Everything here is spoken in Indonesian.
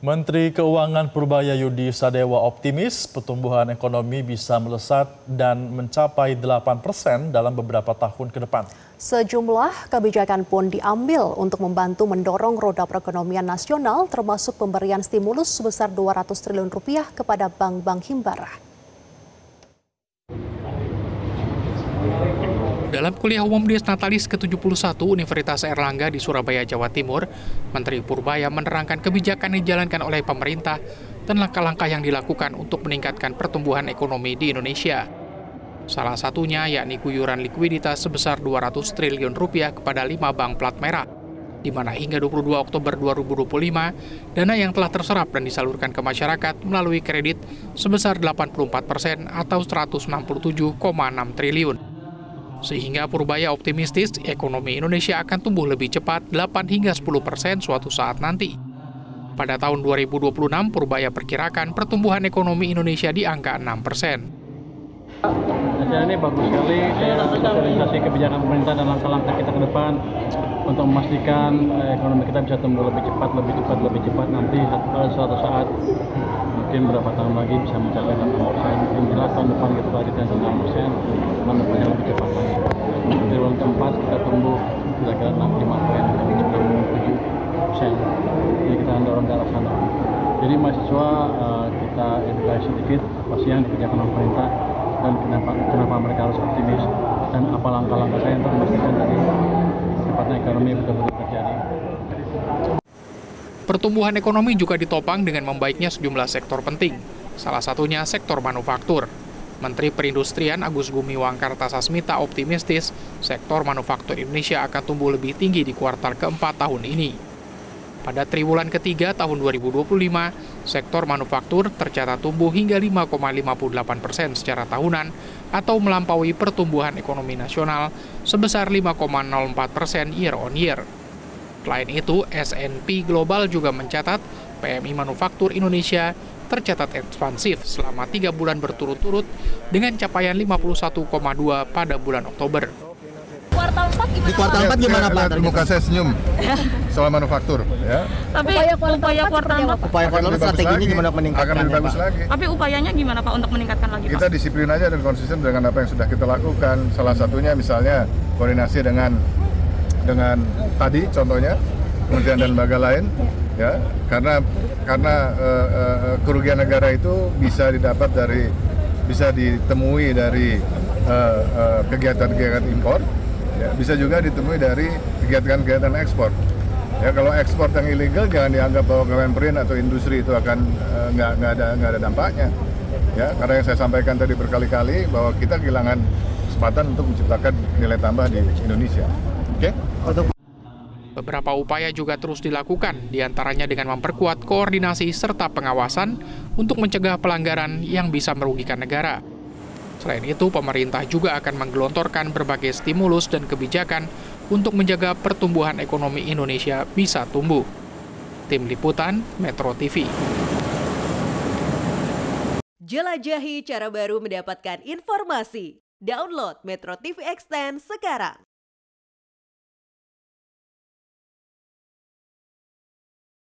Menteri Keuangan Purbaya Yudisadewa optimis pertumbuhan ekonomi bisa melesat dan mencapai 8% dalam beberapa tahun ke depan. Sejumlah kebijakan pun diambil untuk membantu mendorong roda perekonomian nasional, termasuk pemberian stimulus sebesar Rp200 triliun kepada bank-bank himbara. Dalam kuliah umum Dies Natalis ke-71 Universitas Airlangga di Surabaya, Jawa Timur, Menteri Purbaya menerangkan kebijakan yang dijalankan oleh pemerintah dan langkah-langkah yang dilakukan untuk meningkatkan pertumbuhan ekonomi di Indonesia. Salah satunya yakni guyuran likuiditas sebesar Rp200 triliun kepada 5 bank plat merah, di mana hingga 22 Oktober 2025, dana yang telah terserap dan disalurkan ke masyarakat melalui kredit sebesar 84% atau Rp167,6 triliun. Sehingga Purbaya optimistis ekonomi Indonesia akan tumbuh lebih cepat 8 hingga 10% suatu saat nanti. Pada tahun 2026, Purbaya perkirakan pertumbuhan ekonomi Indonesia di angka 6%. Hasil ini bagus sekali, sosialisasi kebijakan pemerintah dan langkah-langkah kita ke depan untuk memastikan ekonomi kita bisa tumbuh lebih cepat nanti suatu saat mungkin berapa tahun lagi bisa mencapai 8%. Yang jelas tahun depan kita targetkan 9%, tahun depannya lebih cepat lagi. Di triwulan keempat kita tumbuh kira-kira 65,7%. Jadi kita akan dorong ke arah sana. Jadi mahasiswa kita edukasi sedikit apa sih yang dikerjakan oleh pemerintah dan kenapa mereka harus optimis dan apa langkah-langkah saya untuk memastikan tadi cepatnya ekonomi betul-betul terjadi. Pertumbuhan ekonomi juga ditopang dengan membaiknya sejumlah sektor penting, salah satunya sektor manufaktur. Menteri Perindustrian Agus Gumiwang Kartasasmita optimistis sektor manufaktur Indonesia akan tumbuh lebih tinggi di kuartal keempat tahun ini. Pada triwulan ketiga tahun 2025, sektor manufaktur tercatat tumbuh hingga 5,58% secara tahunan atau melampaui pertumbuhan ekonomi nasional sebesar 5,04% year on year. Selain itu, S&P Global juga mencatat PMI Manufaktur Indonesia tercatat ekspansif selama 3 bulan berturut-turut dengan capaian 51,2 pada bulan Oktober. Kuartal 4 gimana? Di kuartal 4 gimana Pak? Muka saya senyum soal manufaktur. Ya. Tapi upaya kuartal 4 upaya kuartal strateginya gimana meningkatkan? Akan lebih bagus lagi. Tapi upayanya gimana Pak untuk meningkatkan lagi Pak? Kita disiplin aja dan konsisten dengan apa yang sudah kita lakukan. Salah satunya misalnya koordinasi dengan tadi contohnya kementerian dan lembaga lain, ya karena kerugian negara itu bisa ditemui dari kegiatan-kegiatan impor, ya, bisa juga ditemui dari kegiatan-kegiatan ekspor. Ya kalau ekspor yang ilegal jangan dianggap bahwa Kemenperin atau industri itu akan nggak ada dampaknya. Ya karena yang saya sampaikan tadi berkali-kali bahwa kita kehilangan kesempatan untuk menciptakan nilai tambah di Indonesia. Oke? Beberapa upaya juga terus dilakukan, diantaranya dengan memperkuat koordinasi serta pengawasan untuk mencegah pelanggaran yang bisa merugikan negara. Selain itu, pemerintah juga akan menggelontorkan berbagai stimulus dan kebijakan untuk menjaga pertumbuhan ekonomi Indonesia bisa tumbuh. Tim Liputan, Metro TV. Jelajahi cara baru mendapatkan informasi. Download Metro TV Extend sekarang.